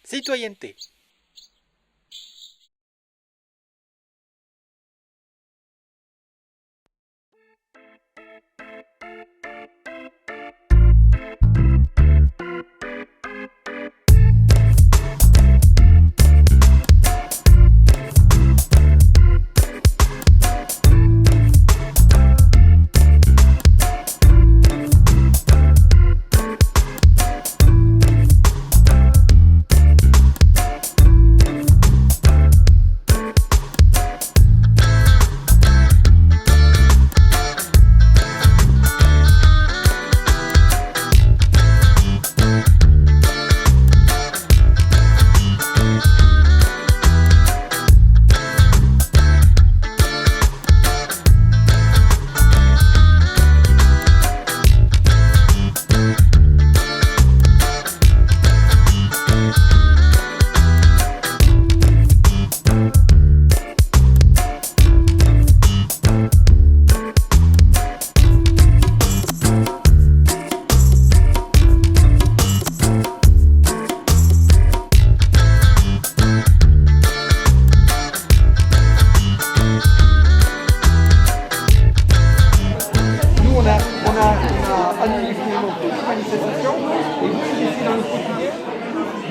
Citoyenneté.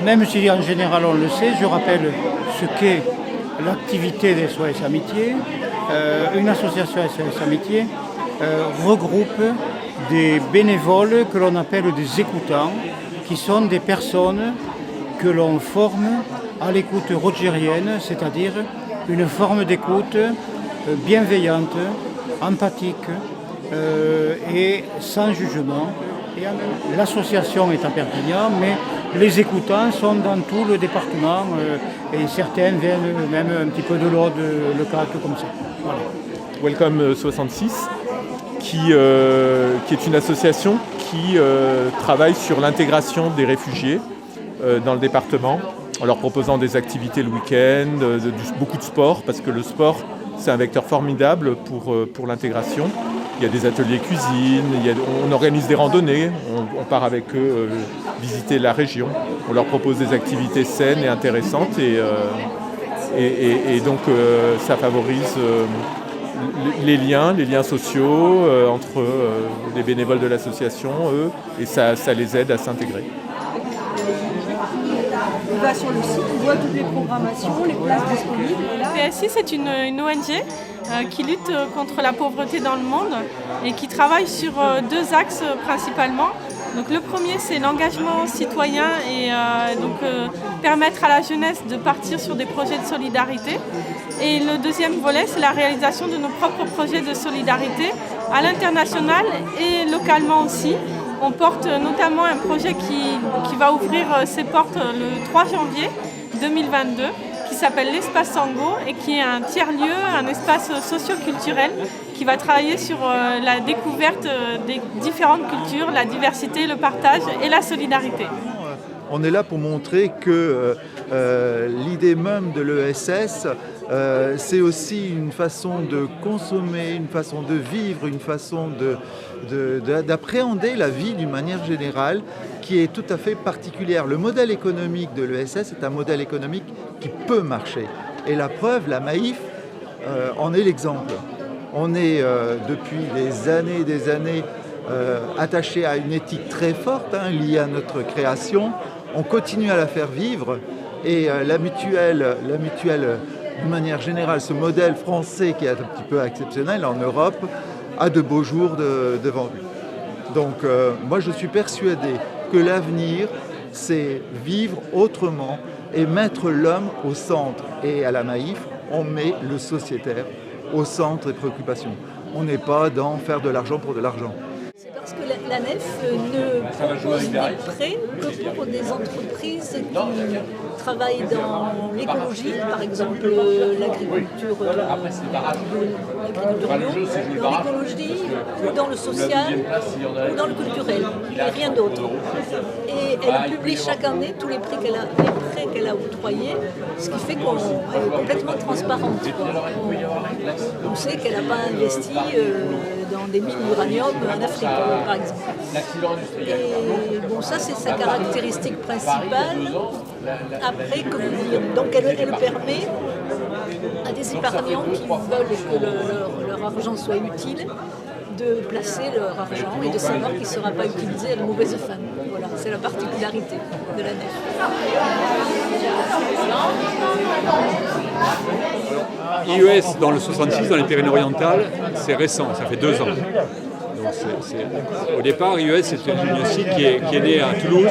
Même si en général on le sait, je rappelle ce qu'est l'activité des SOS Amitié. Une association SOS Amitié regroupe des bénévoles que l'on appelle des écoutants, qui sont des personnes que l'on forme à l'écoute rogérienne, c'est-à-dire une forme d'écoute bienveillante, empathique et sans jugement. L'association est à Perpignan, mais les écoutants sont dans tout le département et certains viennent même un petit peu de l'Aude, le Cac, comme ça. Voilà. Welcome 66, qui est une association qui travaille sur l'intégration des réfugiés dans le département, en leur proposant des activités le week-end, beaucoup de sport, parce que le sport, c'est un vecteur formidable pour l'intégration. Il y a des ateliers cuisine, on organise des randonnées, on part avec eux visiter la région. On leur propose des activités saines et intéressantes et donc ça favorise les liens sociaux entre les bénévoles de l'association, eux, et ça les aide à s'intégrer. On va sur le site, on voit toutes les programmations, les places disponibles. PSI, c'est une ONG qui lutte contre la pauvreté dans le monde et qui travaille sur deux axes principalement. Donc, le premier, c'est l'engagement citoyen et permettre à la jeunesse de partir sur des projets de solidarité. Et le deuxième volet, c'est la réalisation de nos propres projets de solidarité à l'international et localement aussi. On porte notamment un projet qui va ouvrir ses portes le 3 janvier 2022, qui s'appelle l'Espace Sango et qui est un tiers-lieu, un espace socio-culturel qui va travailler sur la découverte des différentes cultures, la diversité, le partage et la solidarité. On est là pour montrer que l'idée même de l'ESS, c'est aussi une façon de consommer, une façon de vivre, une façon d'appréhender la vie d'une manière générale qui est tout à fait particulière. Le modèle économique de l'ESS est un modèle économique qui peut marcher. Et la preuve, la Maïf en est l'exemple. On est depuis des années attaché à une éthique très forte liée à notre création. On continue à la faire vivre et la mutuelle, d'une manière générale, ce modèle français qui est un petit peu exceptionnel en Europe, a de beaux jours devant lui. Donc moi je suis persuadé que l'avenir, c'est vivre autrement et mettre l'homme au centre. Et à la Maïf, on met le sociétaire au centre des préoccupations. On n'est pas dans faire de l'argent pour de l'argent. C'est parce que la NEF ne propose des prêts que pour des entreprises qui travaillent dans l'écologie, par exemple l'agriculture bio, dans l'écologie, ou dans le social, ou dans le culturel, et rien d'autre. Et elle publie chaque année tous les prêts qu'elle a octroyés, ce qui fait qu'on est complètement transparente. On sait qu'elle n'a pas investi dans des mines d'uranium en Afrique, par exemple. Et bon, ça c'est sa caractéristique principale. après, comment dire, donc elle permet à des épargnants qui veulent que leur argent soit utile de placer leur argent et de savoir qu'il ne sera pas utilisé à de mauvaises fins. Voilà, c'est la particularité de la nef. IES dans le 66, dans les Pyrénées-Orientales, c'est récent, ça fait 2 ans. Donc au départ, IES, c'est une site qui est née à Toulouse,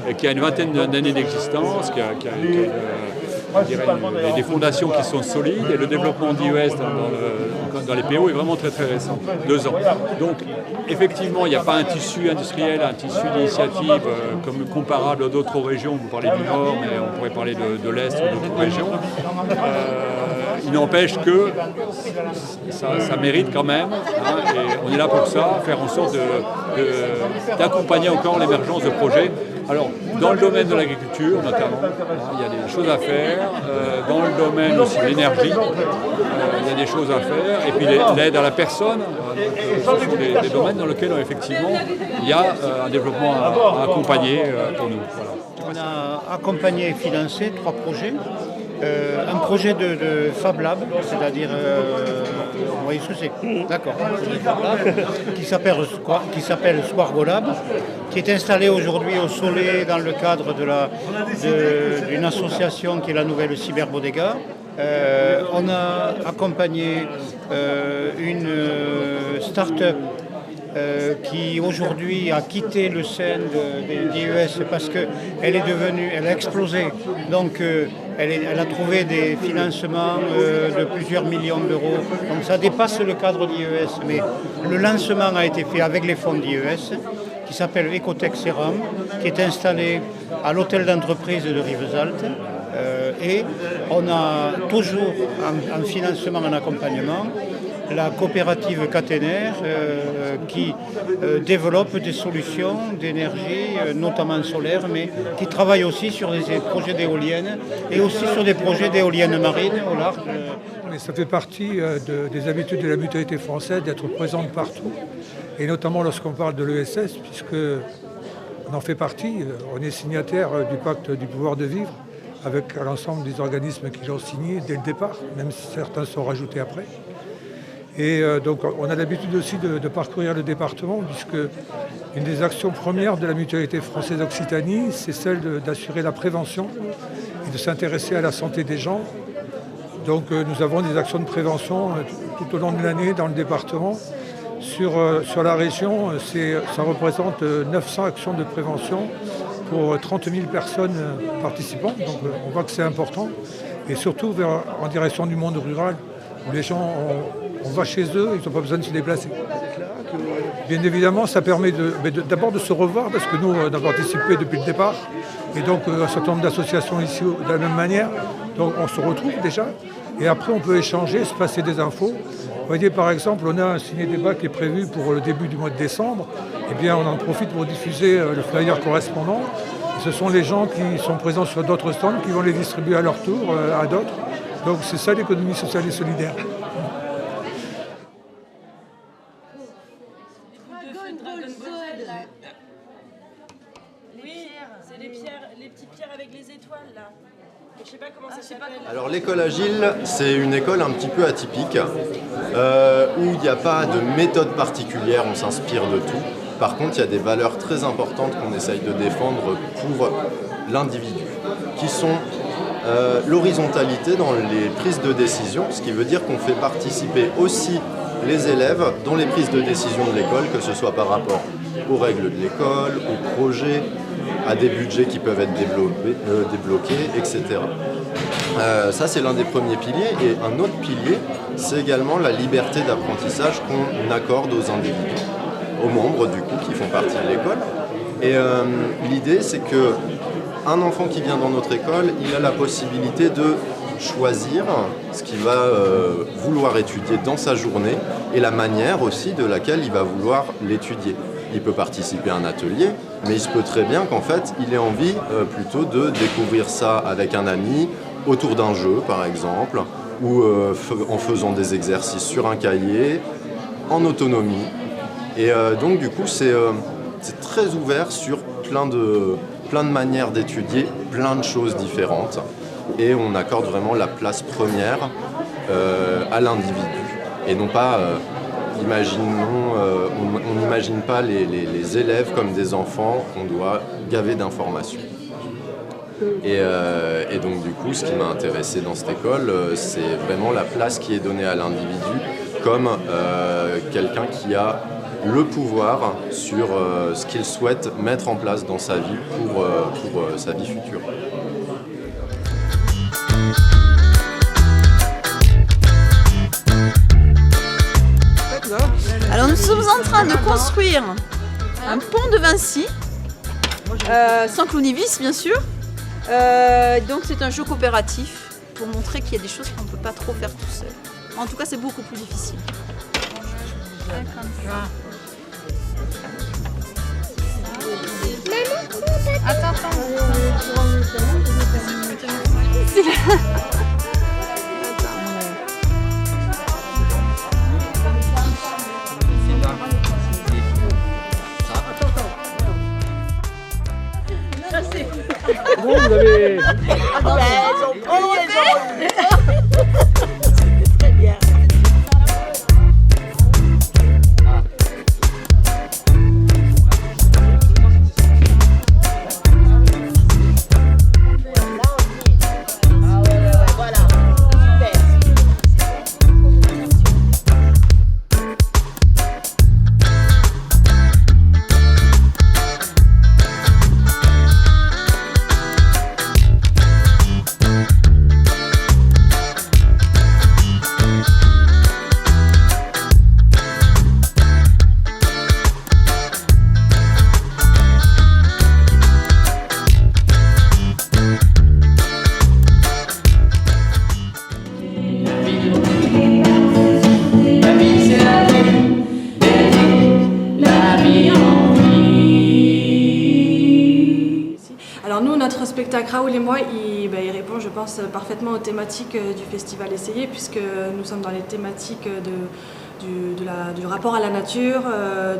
et qui a une vingtaine d'années d'existence, qui a des fondations qui sont solides, et le développement d'IES dans les PO est vraiment très très récent, 2 ans. Donc effectivement, il n'y a pas un tissu industriel, un tissu d'initiative comme comparable à d'autres régions. Vous parlez du Nord, mais on pourrait parler de l'Est ou d'autres régions. Il n'empêche que ça mérite quand même, et on est là pour ça, faire en sorte d'accompagner encore l'émergence de projets. Alors, dans le domaine de l'agriculture notamment, il y a des choses à faire. Dans le domaine aussi de l'énergie, il y a des choses à faire. Et puis l'aide à la personne, ce sont des domaines dans lesquels effectivement il y a un développement à accompagner pour nous. Voilà. On a accompagné et financé 3 projets. Un projet de Fab Lab, c'est-à-dire, vous voyez ce que c'est, d'accord, qui s'appelle Swargo Lab, qui est installé aujourd'hui au Soleil dans le cadre d'une association qui est la nouvelle Cyber Bodega. On a accompagné une start-up qui aujourd'hui a quitté le sein d'IES parce qu'elle a explosé. Donc elle a trouvé des financements de plusieurs millions d'euros. Donc ça dépasse le cadre d'IES. Mais le lancement a été fait avec les fonds d'IES, qui s'appelle Ecotech Seram, qui est installé à l'hôtel d'entreprise de Rivesaltes. Et on a toujours en financement, en accompagnement, la coopérative caténaire qui développe des solutions d'énergie, notamment solaire, mais qui travaille aussi sur des projets d'éoliennes et aussi sur des projets d'éoliennes marines au large. Mais ça fait partie des habitudes de la mutualité française d'être présente partout, et notamment lorsqu'on parle de l'ESS, puisqu'on en fait partie, on est signataire du pacte du pouvoir de vivre, avec l'ensemble des organismes qui l'ont signé dès le départ, même si certains sont rajoutés après. Et donc on a l'habitude aussi de parcourir le département, puisque une des actions premières de la mutualité française Occitanie, c'est celle d'assurer la prévention et de s'intéresser à la santé des gens. Donc nous avons des actions de prévention tout au long de l'année dans le département. Sur la région, ça représente 900 actions de prévention pour 30 000 personnes participantes. Donc on voit que c'est important. Et surtout en direction du monde rural, où les gens, on va chez eux, ils n'ont pas besoin de se déplacer. Bien évidemment, ça permet d'abord de se revoir, parce que nous, on a participé depuis le départ. Et donc un certain nombre d'associations ici de la même manière. Donc on se retrouve déjà. Et après, on peut échanger, se passer des infos. Vous voyez, par exemple, on a un ciné-débat qui est prévu pour le début du mois de décembre. Eh bien, on en profite pour diffuser le flyer correspondant. Et ce sont les gens qui sont présents sur d'autres stands qui vont les distribuer à leur tour à d'autres. Donc c'est ça l'économie sociale et solidaire. Oui, c'est les petites pierres avec les étoiles là. Je sais pas comment ça s'appelle. Alors l'école Agile, c'est une école un petit peu atypique, où il n'y a pas de méthode particulière, on s'inspire de tout. Par contre, il y a des valeurs très importantes qu'on essaye de défendre pour l'individu, qui sont l'horizontalité dans les prises de décision, ce qui veut dire qu'on fait participer aussi les élèves dans les prises de décision de l'école, que ce soit par rapport aux règles de l'école, aux projets, à des budgets qui peuvent être débloqués, etc. Ça, c'est l'un des premiers piliers. Et un autre pilier, c'est également la liberté d'apprentissage qu'on accorde aux individus, aux membres du coup qui font partie de l'école. Et l'idée, c'est que un enfant qui vient dans notre école, il a la possibilité de choisir ce qu'il va vouloir étudier dans sa journée et la manière aussi de laquelle il va vouloir l'étudier. Il peut participer à un atelier, mais il se peut très bien qu'en fait, il ait envie plutôt de découvrir ça avec un ami, autour d'un jeu par exemple, ou en faisant des exercices sur un cahier, en autonomie. Et donc du coup, c'est très ouvert sur plein de manières d'étudier plein de choses différentes et on accorde vraiment la place première à l'individu et non pas, on n'imagine pas les élèves comme des enfants qu'on doit gaver d'informations. Et donc du coup, ce qui m'a intéressé dans cette école, c'est vraiment la place qui est donnée à l'individu comme quelqu'un qui a le pouvoir sur ce qu'il souhaite mettre en place dans sa vie pour sa vie future. Alors nous sommes en train de construire un pont de Vinci, sans clownivis bien sûr. Donc c'est un jeu coopératif pour montrer qu'il y a des choses qu'on ne peut pas trop faire tout seul. En tout cas c'est beaucoup plus difficile. Attends. Bon, vous avez... Très bien. Alors nous, notre spectacle Raoul et moi, il répond, je pense, parfaitement aux thématiques du Festival Essayer, puisque nous sommes dans les thématiques du rapport à la nature,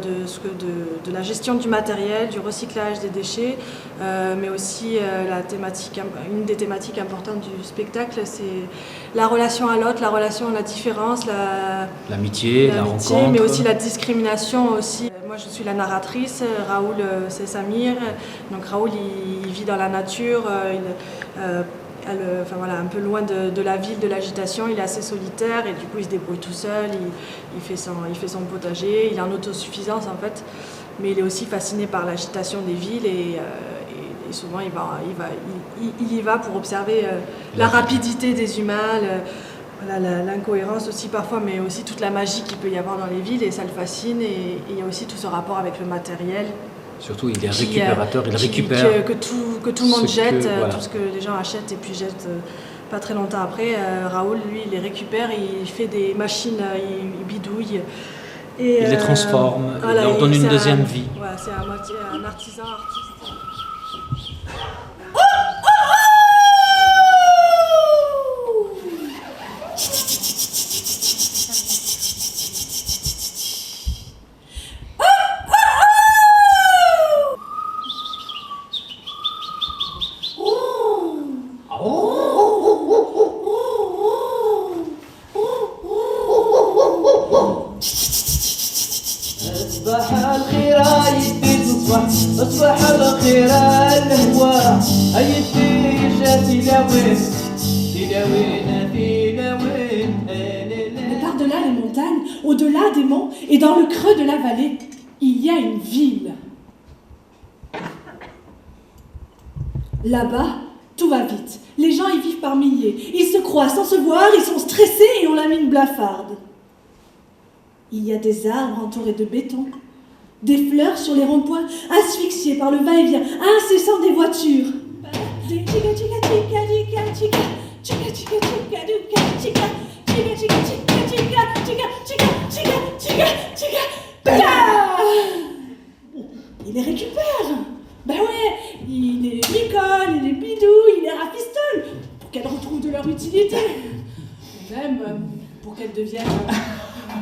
de la gestion du matériel, du recyclage des déchets, mais aussi une des thématiques importantes du spectacle, c'est la relation à l'autre, la relation à la différence, l'amitié, la rencontre, mais aussi la discrimination aussi. Moi je suis la narratrice, Raoul c'est Samir, donc Raoul il vit dans la nature, un peu loin de la ville, de l'agitation, il est assez solitaire et du coup il se débrouille tout seul, il fait son potager, il est en autosuffisance en fait, mais il est aussi fasciné par l'agitation des villes et souvent il y va pour observer la rapidité des humains, l'incohérence aussi parfois, mais aussi toute la magie qu'il peut y avoir dans les villes et ça le fascine et il y a aussi tout ce rapport avec le matériel. Surtout, il est récupérateur, il récupère que tout le monde jette, tout ce que les gens achètent et puis jettent pas très longtemps après. Raoul, lui, il les récupère, il fait des machines, il bidouille. Et, il les transforme, il leur donne une deuxième vie. Ouais, c'est à moitié un artisan artiste. Mais par-delà les montagnes, au-delà des monts et dans le creux de la vallée, il y a une ville. Là-bas, tout va vite. Les gens y vivent par milliers. Ils se croient sans se voir, ils sont stressés et ont la mine blafarde. Il y a des arbres entourés de béton, des fleurs sur les ronds-points, asphyxiées par le va-et-vient incessant des voitures. Il les récupère. Ben ouais, il les picole, il les bidouille, il les rafistole pour qu'elles retrouvent de leur utilité. Et même pour qu'elles deviennent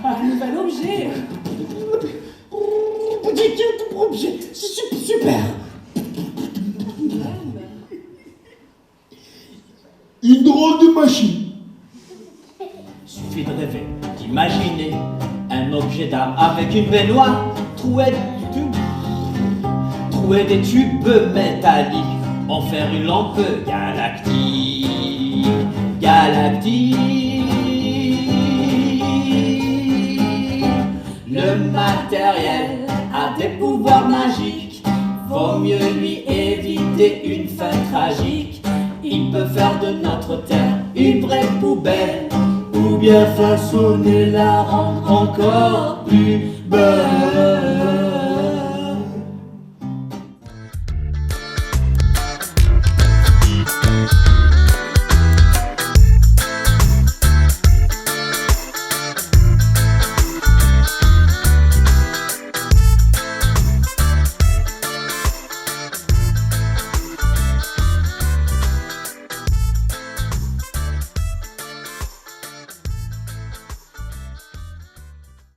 un nouvel objet. Objet, c'est super. machine. Suffit de rêver, d'imaginer un objet d'art avec une baignoire trouée des tubes métalliques, en faire une lampe galactique, Le matériel a des pouvoirs magiques, vaut mieux lui éviter une fin tragique. Il peut faire de notre terre une vraie poubelle, ou bien façonner, la rendre encore plus belle.